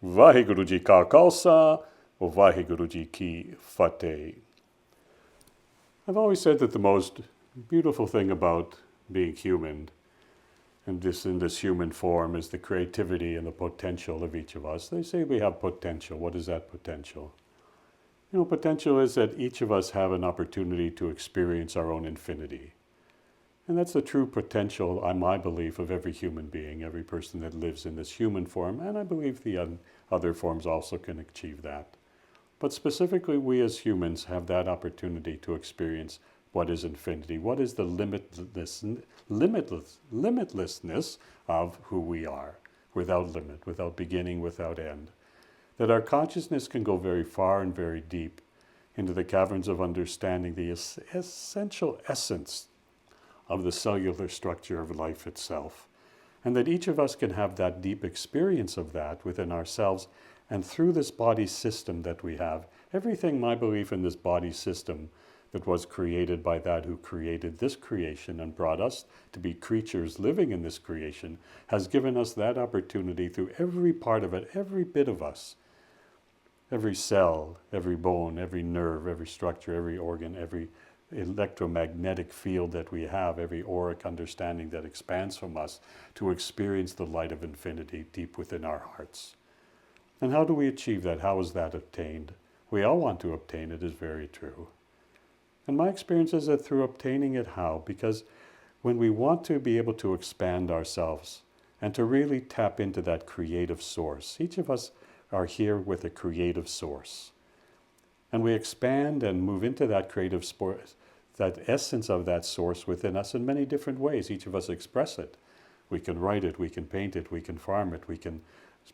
Vaheguru Ji Ka Khalsa, or Vaheguru Ji Ki Fateh. I've always said that the most beautiful thing about being human, and this in this human form, is the creativity and the potential of each of us. They say we have potential. What is that potential? Potential is that each of us have an opportunity to experience our own infinity. And that's the true potential, my belief, of every human being, every person that lives in this human form, and I believe the other forms also can achieve that. But specifically, we as humans have that opportunity to experience what is infinity, what is the limitlessness of who we are, without limit, without beginning, without end. That our consciousness can go very far and very deep into the caverns of understanding the essential essence of the cellular structure of life itself. And that each of us can have that deep experience of that within ourselves and through this body system that we have. Everything, my belief, in this body system that was created by that who created this creation and brought us to be creatures living in this creation, has given us that opportunity through every part of it, every bit of us. Every cell, every bone, every nerve, every structure, every organ, every electromagnetic field that we have, every auric understanding that expands from us, to experience the light of infinity deep within our hearts. And how do we achieve that? How is that obtained? We all want to obtain it, is very true. And my experience is that through obtaining it, how? Because when we want to be able to expand ourselves and to really tap into that creative source, each of us are here with a creative source. And we expand and move into that creative source, that essence of that source within us in many different ways. Each of us express it. We can write it, we can paint it, we can farm it, we can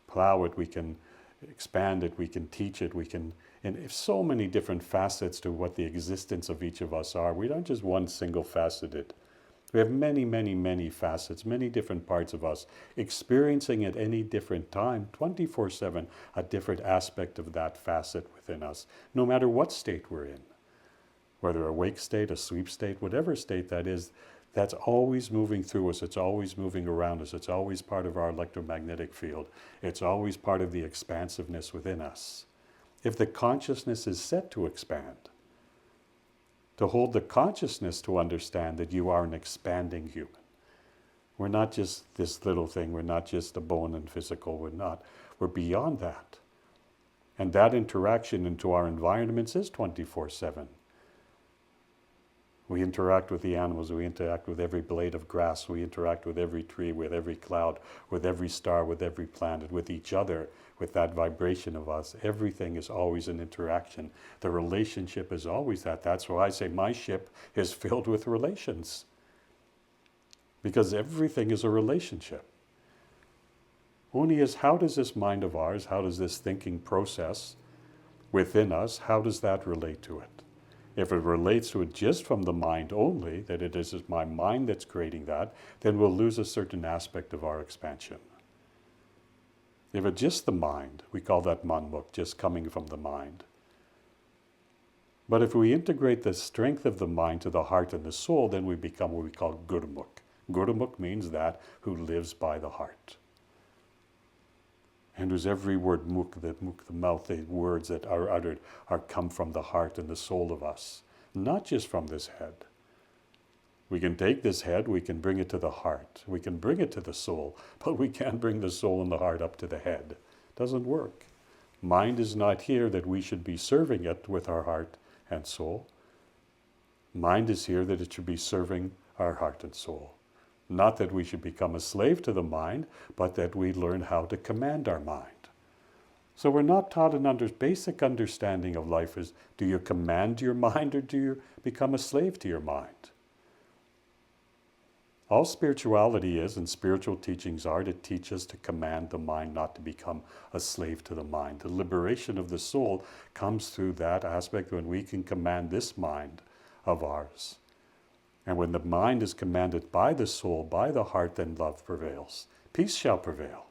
plow it, we can expand it, we can teach it, we can, and so many different facets to what the existence of each of us are. We don't just one single faceted. We have many, many, many facets, many different parts of us, experiencing at any different time, 24/7, a different aspect of that facet within us, no matter what state we're in. Whether awake state, a sleep state, whatever state that is, that's always moving through us, it's always moving around us, it's always part of our electromagnetic field, it's always part of the expansiveness within us. If the consciousness is set to expand, to hold the consciousness to understand that you are an expanding human. We're not just this little thing, we're not just a bone and physical, we're beyond that. And that interaction into our environments is 24/7. We interact with the animals, we interact with every blade of grass, we interact with every tree, with every cloud, with every star, with every planet, with each other, with that vibration of us. Everything is always an interaction. The relationship is always that. That's why I say my ship is filled with relations. Because everything is a relationship. Only is, how does this mind of ours, how does this thinking process within us, how does that relate to it? If it relates to it just from the mind only, that it is my mind that's creating that, then we'll lose a certain aspect of our expansion. If it's just the mind, we call that manmuk, just coming from the mind. But if we integrate the strength of the mind to the heart and the soul, then we become what we call gurmukh. Gurmukh means that who lives by the heart. And whose every word, mukh, the mouth, the words that are uttered are come from the heart and the soul of us, not just from this head. We can take this head, we can bring it to the heart, we can bring it to the soul, but we can't bring the soul and the heart up to the head. It doesn't work. Mind is not here that we should be serving it with our heart and soul. Mind is here that it should be serving our heart and soul. Not that we should become a slave to the mind, but that we learn how to command our mind. So we're not taught an basic understanding of life is, do you command your mind or do you become a slave to your mind? All spirituality is, and spiritual teachings are, to teach us to command the mind, not to become a slave to the mind. The liberation of the soul comes through that aspect when we can command this mind of ours. And when the mind is commanded by the soul, by the heart, then love prevails. Peace shall prevail.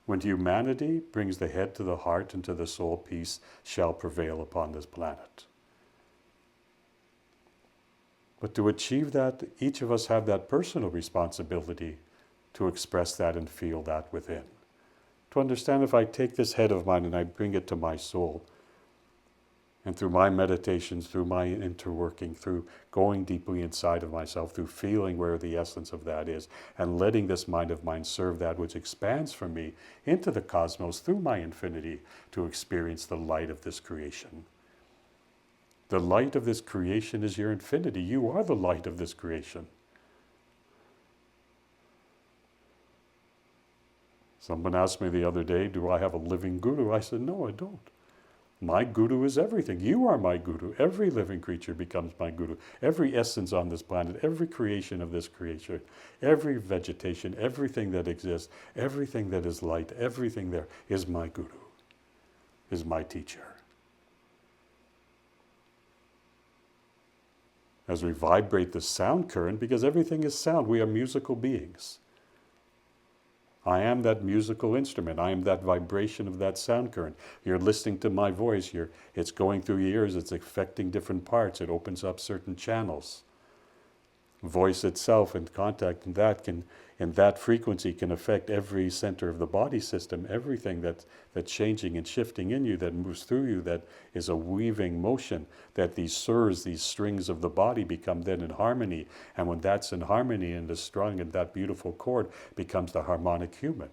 When humanity brings the head to the heart and to the soul, peace shall prevail upon this planet. But to achieve that, each of us have that personal responsibility to express that and feel that within. To understand if I take this head of mine and I bring it to my soul, and through my meditations, through my interworking, through going deeply inside of myself, through feeling where the essence of that is, and letting this mind of mine serve that which expands from me into the cosmos through my infinity to experience the light of this creation. The light of this creation is your infinity. You are the light of this creation. Someone asked me the other day, do I have a living guru? I said, no, I don't. My guru is everything. You are my guru. Every living creature becomes my guru. Every essence on this planet, every creation of this creation, every vegetation, everything that exists, everything that is light, everything there is my guru, is my teacher. As we vibrate the sound current, because everything is sound, we are musical beings. I am that musical instrument. I am that vibration of that sound current. You're listening to my voice. It's going through your ears. It's affecting different parts. It opens up certain channels. Voice itself and contact in that frequency can affect every center of the body system. Everything that's changing and shifting in you, that moves through you, that is a weaving motion, that these surrs, these strings of the body become then in harmony. And when that's in harmony and is strung in that beautiful chord, becomes the harmonic human.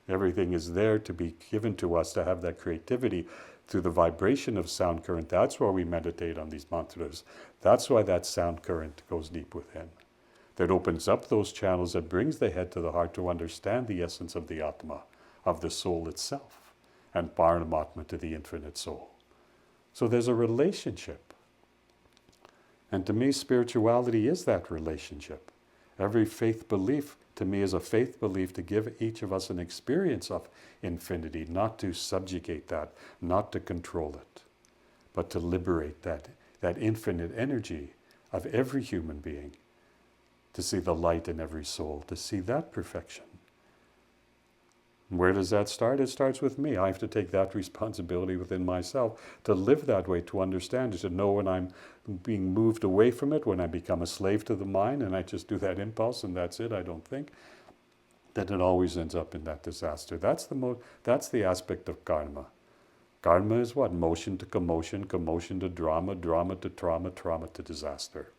Everything is there to be given to us to have that creativity through the vibration of sound current. That's why we meditate on these mantras. That's why that sound current goes deep within. That opens up those channels, that brings the head to the heart to understand the essence of the Atma, of the soul itself, and Paramaatma, to the infinite soul. So there's a relationship. And to me, spirituality is that relationship. Every faith belief to me is a faith belief to give each of us an experience of infinity, not to subjugate that, not to control it, but to liberate that infinite energy of every human being, to see the light in every soul, to see that perfection. Where does that start? It starts with me. I have to take that responsibility within myself to live that way, to understand it, to know when I'm being moved away from it, when I become a slave to the mind and I just do that impulse and that's it, I don't think, that it always ends up in that disaster. That's the aspect of karma. Karma is what? Motion to commotion, commotion to drama, drama to trauma, trauma to disaster.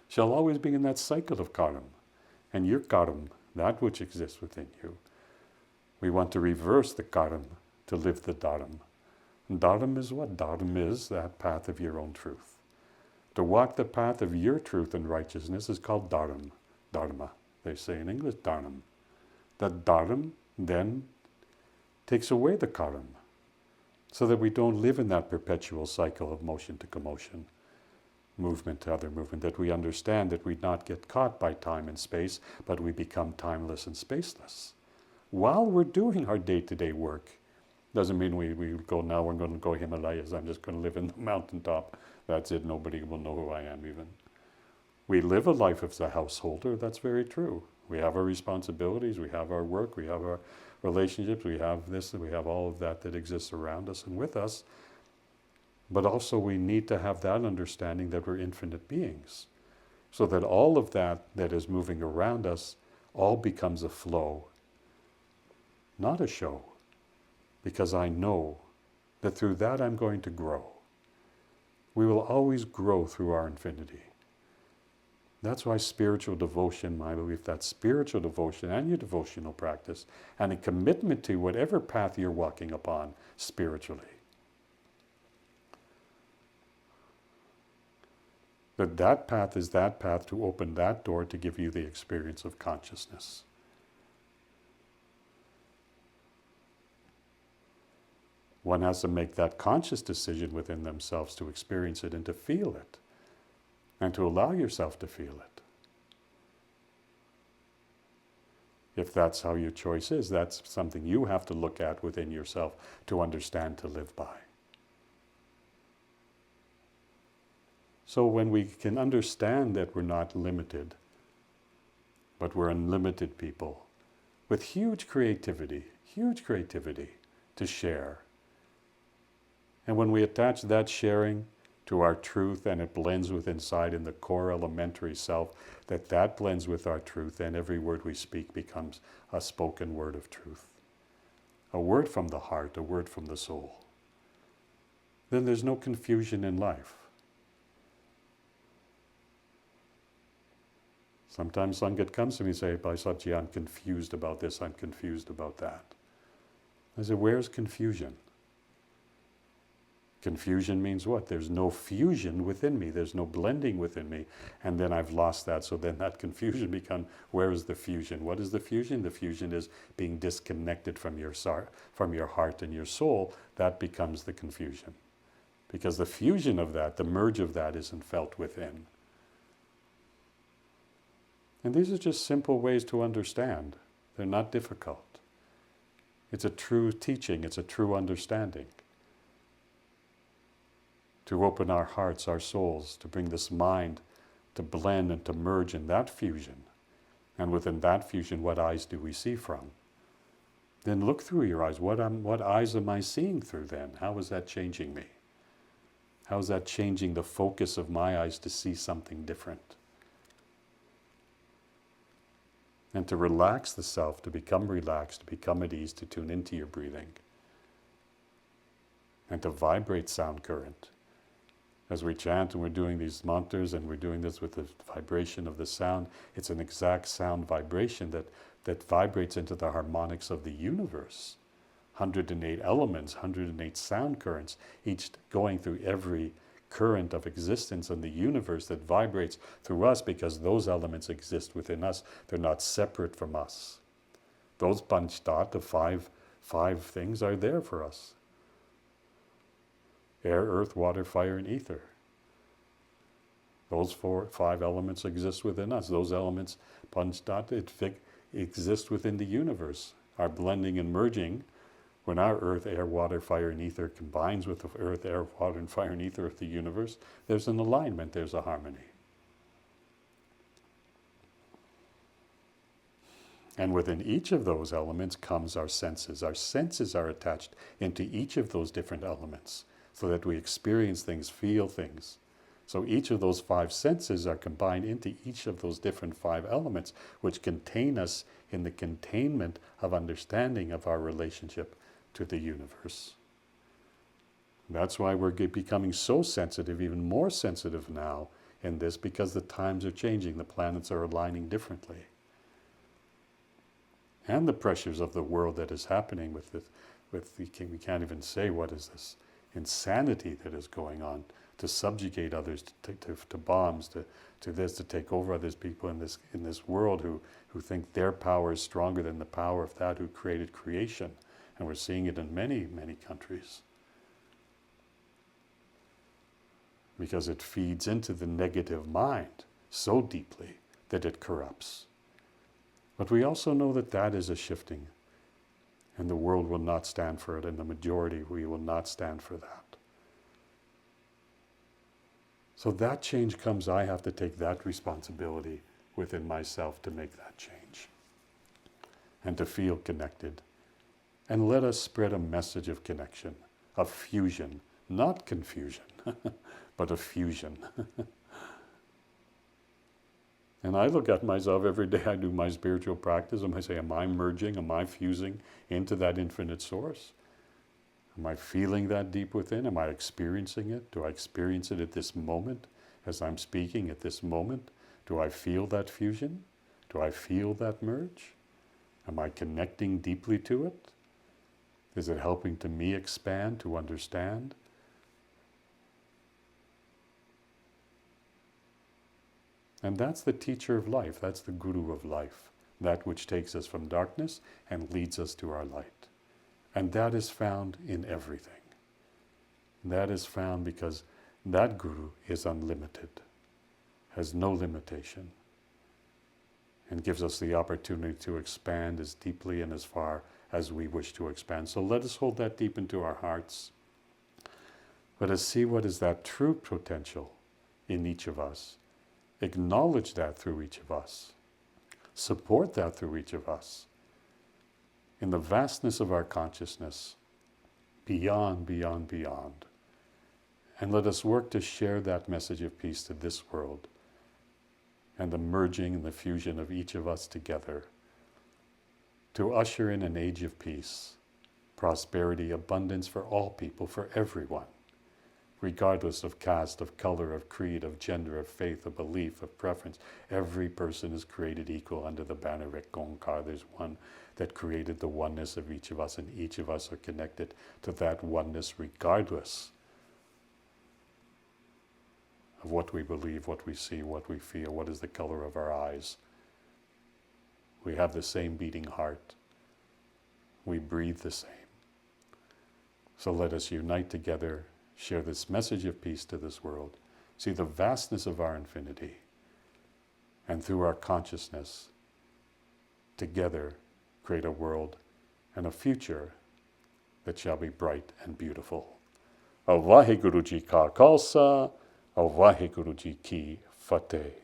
Shall always be in that cycle of karma. And your karma, that which exists within you. We want to reverse the karma to live the dharma. And dharma is what? Dharma is that path of your own truth. To walk the path of your truth and righteousness is called dharma. Dharma. They say in English, dharma. That dharma then takes away the karma, so that we don't live in that perpetual cycle of motion to commotion, movement to other movement, that we understand that we not get caught by time and space, but we become timeless and spaceless. While we're doing our day-to-day work, doesn't mean we go, now we're going to go Himalayas, I'm just going to live in the mountaintop, that's it, nobody will know who I am even. We live a life as a householder, that's very true. We have our responsibilities, we have our work, we have our relationships, we have this, and we have all of that exists around us and with us. But also we need to have that understanding that we're infinite beings, so that all of that is moving around us all becomes a flow, not a show, because I know that through that I'm going to grow. We will always grow through our infinity. That's why spiritual devotion, my belief, that spiritual devotion and your devotional practice and a commitment to whatever path you're walking upon spiritually, that path is that path to open that door to give you the experience of consciousness. One has to make that conscious decision within themselves to experience it and to feel it, and to allow yourself to feel it. If that's how your choice is, that's something you have to look at within yourself to understand, to live by. So when we can understand that we're not limited, but we're unlimited people, with huge creativity to share. And when we attach that sharing to our truth, and it blends with inside in the core elementary self, that blends with our truth, and every word we speak becomes a spoken word of truth. A word from the heart, a word from the soul. Then there's no confusion in life. Sometimes Sangat comes to me and says, Bhai Sabji, I'm confused about this, I'm confused about that. I say, where's confusion? Confusion means what? There's no fusion within me, there's no blending within me, and then I've lost that, so then that confusion becomes, where is the fusion? What is the fusion? The fusion is being disconnected from your heart and your soul. That becomes the confusion. Because the fusion of that, the merge of that, isn't felt within. And these are just simple ways to understand. They're not difficult. It's a true teaching, it's a true understanding. To open our hearts, our souls, to bring this mind to blend and to merge in that fusion. And within that fusion, what eyes do we see from? Then look through your eyes. What eyes am I seeing through then? How is that changing me? How is that changing the focus of my eyes to see something different? And to relax the self, to become relaxed, to become at ease, to tune into your breathing. And to vibrate sound current. As we chant and we're doing these mantras and we're doing this with the vibration of the sound, it's an exact sound vibration that vibrates into the harmonics of the universe. 108 elements, 108 sound currents, each going through every current of existence in the universe that vibrates through us, because those elements exist within us. They're not separate from us. Those panchtat, the five things, are there for us. Air, earth, water, fire, and ether. Those 5 elements exist within us. Those elements, panchtat, exist within the universe, are blending and merging. When our earth, air, water, fire, and ether combines with the earth, air, water, and fire, and ether of the universe, there's an alignment, there's a harmony. And within each of those elements comes our senses. Our senses are attached into each of those different elements so that we experience things, feel things. So each of those 5 senses are combined into each of those different 5 elements, which contain us in the containment of understanding of our relationship to the universe. That's why we're becoming so sensitive, even more sensitive now in this, because the times are changing, the planets are aligning differently. And the pressures of the world that is happening we can't even say what is this insanity that is going on, to subjugate others, to bombs, to this, to take over others, people in this world who think their power is stronger than the power of that who created creation. And we're seeing it in many, many countries. Because it feeds into the negative mind so deeply that it corrupts. But we also know that that is a shifting, and the world will not stand for it, and the majority, we will not stand for that. So that change comes, I have to take that responsibility within myself to make that change. And to feel connected. And let us spread a message of connection, of fusion, not confusion, but of fusion. And I look at myself every day, I do my spiritual practice, and I say, am I merging, am I fusing into that infinite source? Am I feeling that deep within? Am I experiencing it? Do I experience it at this moment, as I'm speaking at this moment? Do I feel that fusion? Do I feel that merge? Am I connecting deeply to it? Is it helping to me expand, to understand? And that's the teacher of life, that's the guru of life, that which takes us from darkness and leads us to our light. And that is found in everything. That is found because that guru is unlimited, has no limitation, and gives us the opportunity to expand as deeply and as far as we wish to expand. So let us hold that deep into our hearts. Let us see what is that true potential in each of us. Acknowledge that through each of us. Support that through each of us. In the vastness of our consciousness, beyond, beyond, beyond. And let us work to share that message of peace to this world, and the merging and the fusion of each of us together to usher in an age of peace, prosperity, abundance for all people, for everyone, regardless of caste, of color, of creed, of gender, of faith, of belief, of preference. Every person is created equal under the banner of Ekongkar. There's one that created the oneness of each of us, and each of us are connected to that oneness regardless of what we believe, what we see, what we feel, what is the color of our eyes. We have the same beating heart. We breathe the same. So let us unite together, share this message of peace to this world, see the vastness of our infinity, and through our consciousness, together create a world and a future that shall be bright and beautiful. Vaheguru Ji Ka Khalsa, Vaheguru Ji Ki Fateh.